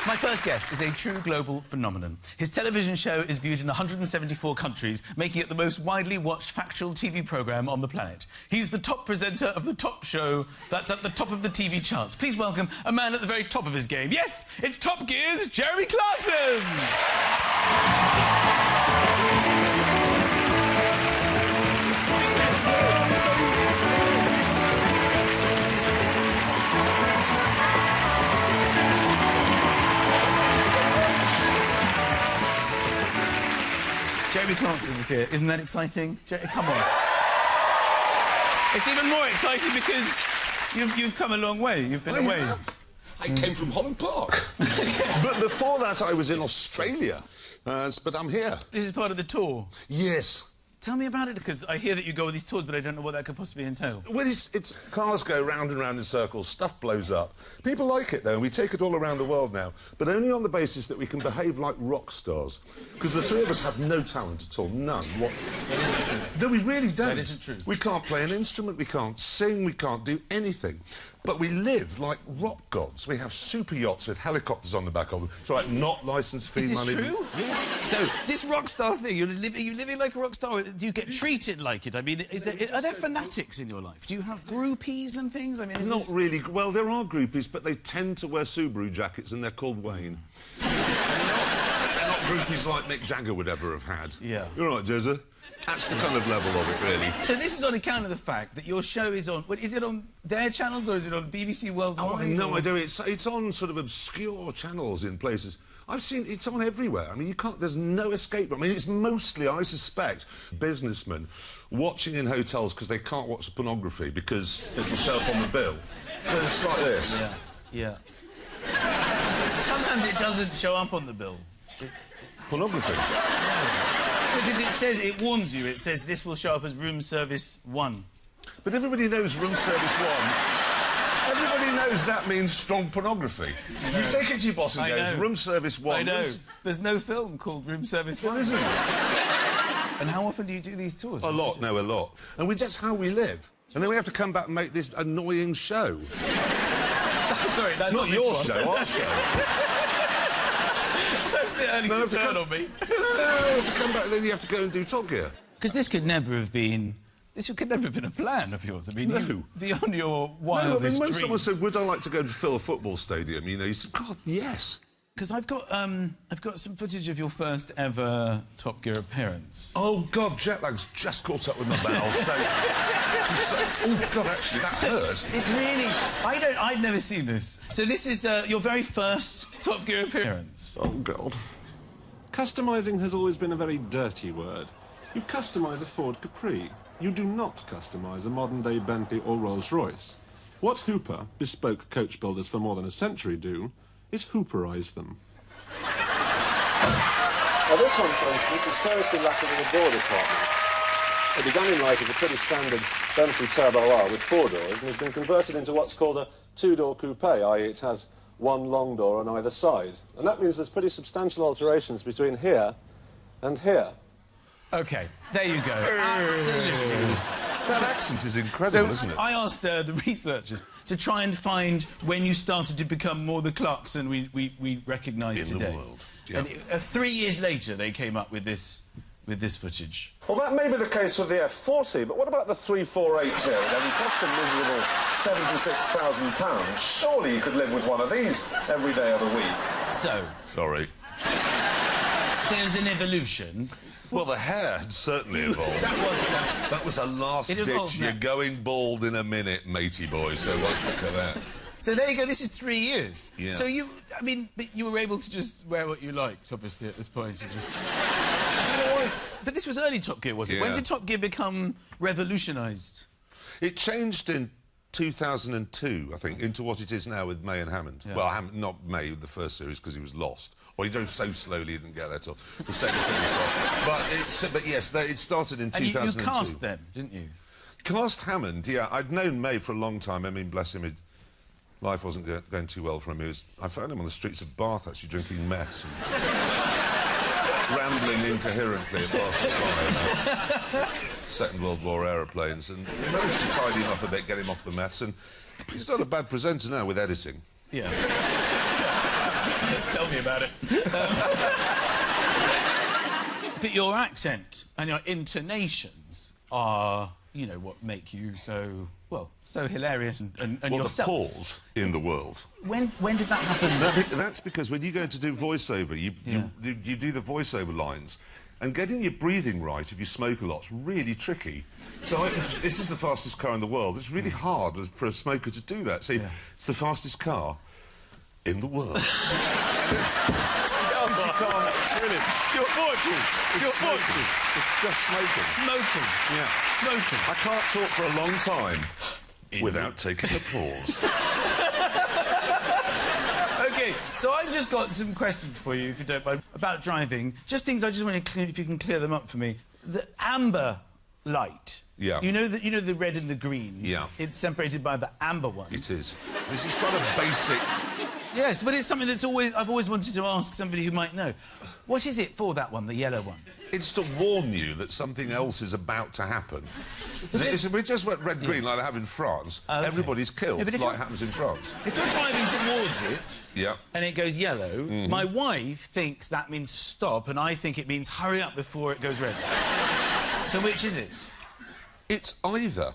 My first guest is a true global phenomenon. His television show is viewed in 174 countries, making it the most widely watched factual TV programme on the planet. He's the top presenter of the top show that's at the top of the TV charts. Please welcome a man at the very top of his game. Yes, it's Top Gear's Jeremy Clarkson! Jeremy Clarkson is here. Isn't that exciting? Come on. It's even more exciting because you've come a long way. You've been away. I came from Holland Park. But before that, I was in Australia. But I'm here. This is part of the tour? Yes. Tell me about it, because I hear that you go on these tours, but I don't know what that could possibly entail. Well, it's cars go round and round in circles, stuff blows up. People like it, though, and we take it all around the world now, but only on the basis that we can behave like rock stars. Because the three of us have no talent at all, none. What? That isn't true. No, we really don't. That isn't true. We can't play an instrument, we can't sing, we can't do anything. But we live like rock gods. We have super yachts with helicopters on the back of them. It's like not licensed fee money. Is this true? Yes. So, this rock star thing, are you living like a rock star? Do you get treated like it? I mean, are there fanatics in your life? Do you have groupies and things? I mean, Not really. Well, there are groupies, but they tend to wear Subaru jackets and they're called Wayne. They're not groupies like Mick Jagger would ever have had. Yeah. You're right, Jezza. That's the kind of level of it, really. So this is on account of the fact that your show is on... Is it on their channels or is it on BBC Worldwide? Oh, I know, I do. It's on sort of obscure channels in places. I've seen it's on everywhere. I mean, you can't... There's no escape. I mean, it's mostly, I suspect, businessmen watching in hotels because they can't watch the pornography because it will show up on the bill. So it's like this. Yeah, yeah. Sometimes it doesn't show up on the bill. Pornography? Because it says, it warns you, it says this will show up as room service 1. But everybody knows room service 1. Everybody knows that means strong pornography. You take it to your boss and goes, room service 1. I know. There's no film called Room Service 1. There isn't. And how often do you do these tours? A lot, no, a lot. And that's how we live. And then we have to come back and make this annoying show. Sorry, that's not your show, our show. That's a bit early to turn on me. No, you have to come back and then you have to go and do Top Gear. Because this could never have been... This could never have been a plan of yours. I mean, beyond your wildest dreams. When someone said, would I like to go to fill a football stadium, you know, you said, God, yes. Because I've got some footage of your first ever Top Gear appearance. Oh, God, jet lag's just caught up with my bowels, oh, God, actually, that hurt. It really... I'd never seen this. So this is your very first Top Gear appearance. Oh, God. Customising has always been a very dirty word. You customise a Ford Capri. You do not customise a modern-day Bentley or Rolls-Royce. What Hooper, bespoke coach builders for more than a century, do is Hooperise them. Now, this one, for instance, is seriously lacking in the door department. It began in life as a pretty standard Bentley Turbo R with 4 doors and has been converted into what's called a 2-door coupe, i.e. it has one long door on either side. And that means there's pretty substantial alterations between here and here. OK, there you go. Absolutely. That accent is incredible, isn't it? I asked the researchers to try and find when you started to become more the Clarkson we recognise today. In the world, yeah. And 3 years later, they came up with this footage. Well, that may be the case with the F40, but what about the 348 here? It only costs a miserable £76,000. Surely you could live with one of these every day of the week. So... Sorry. There's an evolution. Well, the hair had certainly evolved. That was a last ditch. You're going bald in a minute, matey boy, so look at that. So there you go, this is 3 years. Yeah. So you were able to just wear what you liked, obviously, at this point, and just... But this was early Top Gear, was it? Yeah. When did Top Gear become revolutionised? It changed in 2002, I think, into what it is now with May and Hammond. Yeah. Well, not May, the first series, because he was lost. Or he drove so slowly he didn't get there till the second series. But yes, it started in 2002. And you cast them, didn't you? Cast Hammond, yeah. I'd known May for a long time. I mean, bless him, life wasn't going too well for him. I found him on the streets of Bath, actually, drinking mess and rambling incoherently at Barcelona. Second World War aeroplanes, and we managed to tidy him up a bit, get him off the mess, and he's not a bad presenter now with editing. Yeah. Tell me about it. But your accent and your intonations are, you know, what make you so, well, so hilarious and Well, yourself. the pause in the world. When did that happen? That's because when you go to do voiceover, you do the voiceover lines, and getting your breathing right if you smoke a lot's really tricky. So this is the fastest car in the world. It's really hard for a smoker to do that. See, it's the fastest car in the world. And it's Brilliant. It's your fortune. It's your fortune. It's just smoking. Smoking. Yeah. Smoking. I can't talk for a long time without taking a pause. OK, so I've just got some questions for you, if you don't mind, about driving. Just things I just want to if you can clear them up for me. The amber light. Yeah. You know the red and the green? Yeah. It's separated by the amber one. It is. This is quite a basic... Yes, but it's something I've always wanted to ask somebody who might know. What is it for, that one, the yellow one? It's to warn you that something else is about to happen. We just went red-green like they have in France. Okay. Everybody's killed, Yeah, but like happens in France. If you're driving towards it and it goes yellow, my wife thinks that means stop, and I think it means hurry up before it goes red. So which is it? It's either.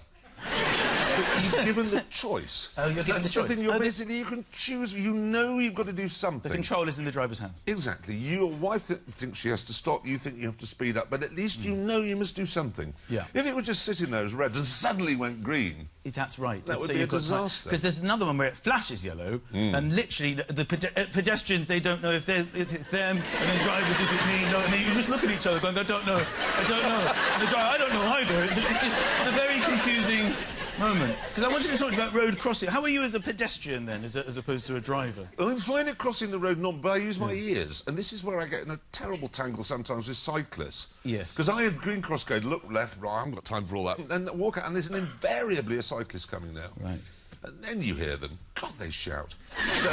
But you're given the choice. Oh, you're given the choice. Thing basically, you can choose. You know you've got to do something. The control is in the driver's hands. Exactly. Your wife thinks she has to stop. You think you have to speed up. But at least you know you must do something. Yeah. If it were just sitting there as red and suddenly went green... That's right. That would be a disaster. Because there's another one where it flashes yellow, and literally the pedestrians, they don't know if it's them, and then drivers, is it me? No, and then you just look at each other going, I don't know. And the driver, I don't know either. It's a very confusing moment. Because I wanted to talk to you about road crossing. How are you as a pedestrian, then, as opposed to a driver? I'm fine at crossing the road, but I use my ears, and this is where I get in a terrible tangle sometimes with cyclists. Yes. Because I have green cross code, look left, right, I haven't got time for all that. And walk out, and there's invariably a cyclist coming now. Right. And then you hear them. God, they shout. So,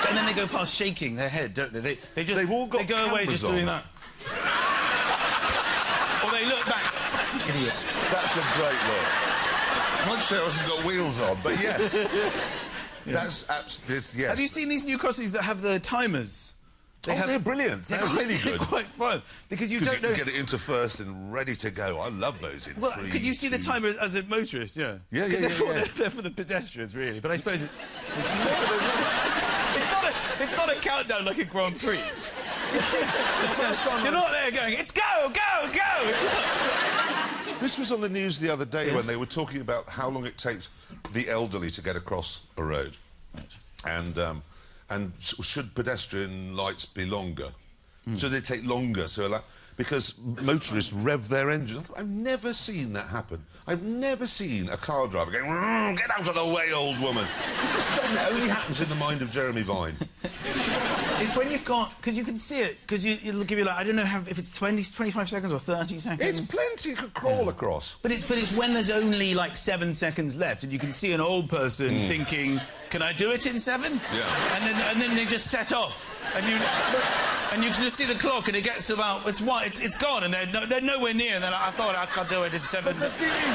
And then they go past shaking their head, don't they? They've all got They go away just doing that. Or they look back. Idiot. that's a great look. I'm not sure it hasn't got wheels on, but yes. That's absolutely, yes. Have you seen these new crossings that have the timers? They're brilliant. They're really They're good. quite fun because you don't you know. can get it into first and ready to go. I love those in Well, 3, could you see the 2... timer as a motorist? Yeah. Yeah, 'Cause yeah, they're for the pedestrians, really. But I suppose it's not a countdown like a Grand Prix. It's the first time You're not there going, it's go, go, go. It's not. This was on the news the other day when they were talking about how long it takes the elderly to get across a road. Right. And should pedestrian lights be longer? Should they take longer? Because motorists rev their engines. I've never seen that happen. I've never seen a car driver going, get out of the way, old woman. It just doesn't. It only happens in the mind of Jeremy Vine. It's when you've got... Because you can see it, because it'll give you, like, I don't know if it's 20, 25 seconds or 30 seconds. It's plenty. You could crawl across. But it's when there's only, like, 7 seconds left, and you can see an old person thinking, can I do it in 7? Yeah. And then they just set off. And you can just see the clock, and it gets to about... It's gone, and they're nowhere near, and they're like, I thought I could do it in 7. But the thing is,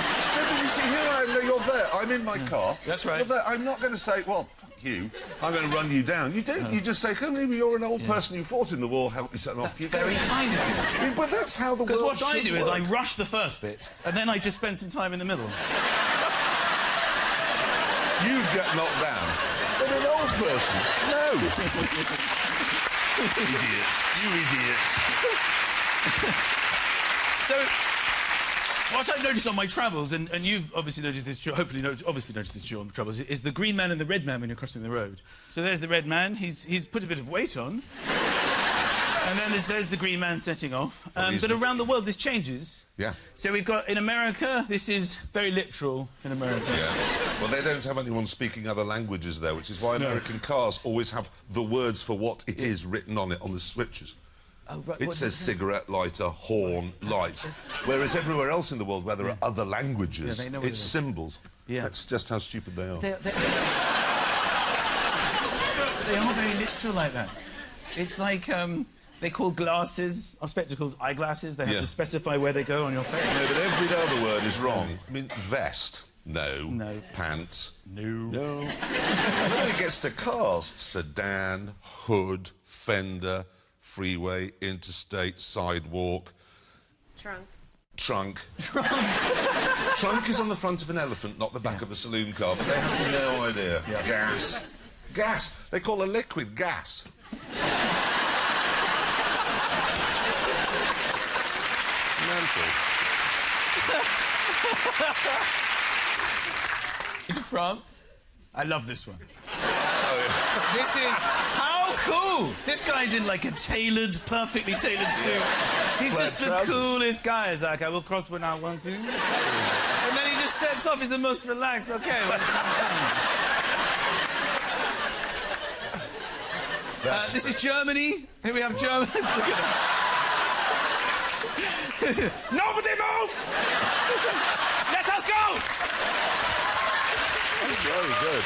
you see, here I am, you're there. I'm in my car. That's right. You're there. I'm not going to say, well, fuck you, I'm going to run you down. You don't. You just say, come here, you're an old person who fought in the war, help me set off. That's very kind of you. But that's how the world Because what I should do is I work. rush the first bit, and then I just spend some time in the middle. You get knocked down. But an old person, no. Idiot. You idiot. So, what I've noticed on my travels, and you've obviously noticed this too, obviously noticed this too on the travels, is the green man and the red man when you're crossing the road. So there's the red man, he's put a bit of weight on. And then there's the green man setting off. But around the world, this changes. Yeah. So we've got, in America, this is very literal in America. Yeah. Well, they don't have anyone speaking other languages there, which is why American cars always have the words for what it is written on it on the switches. Oh, right. It says cigarette, lighter, horn, light. Whereas everywhere else in the world where there are other languages, they know what it's it is. symbols. Yeah. That's just how stupid they are. They are very literal like that. It's like, they call glasses, or spectacles, eyeglasses. They have to specify where they go on your face. No, but every other word is wrong. I mean, vest. No. No. Pants. No. No. And then it gets to cars, sedan, hood, fender, freeway, interstate, sidewalk. Trunk. Trunk is on the front of an elephant, not the back of a saloon car, but they have no idea. Yeah. Gas. Gas. They call a liquid gas. Mental. In France, I love this one. Oh, yeah. This is... How cool! This guy's in, like, a perfectly tailored suit. He's Flat just the trousers. coolest guy. He's like, I will cross when I want to. And then he just sets off. He's the most relaxed. OK, well, it's not time. This is Germany. Here we have Germany. Look at that. Nobody move! Let us go! Very good.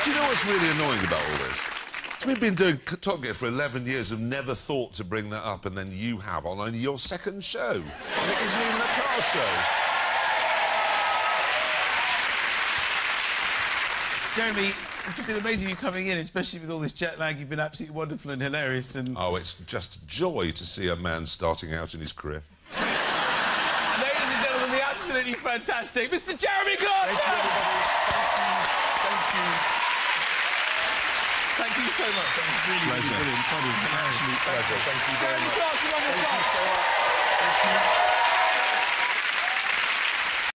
Do you know what's really annoying about all this? So we've been doing Top Gear for 11 years and never thought to bring that up, and then you have on only your second show. And it isn't even a car show. Jeremy, it's been amazing you coming in, especially with all this jet lag. You've been absolutely wonderful and hilarious. And Oh, it's just joy to see a man starting out in his career. ladies and gentlemen, the absolutely fantastic Mr. Jeremy Clarkson! Thank you. Thank you so much. That was really, really Pleasure. brilliant. An absolute Pleasure. Thank you very Jeremy much. Clarkson on the Thank you top. so much. Thank you.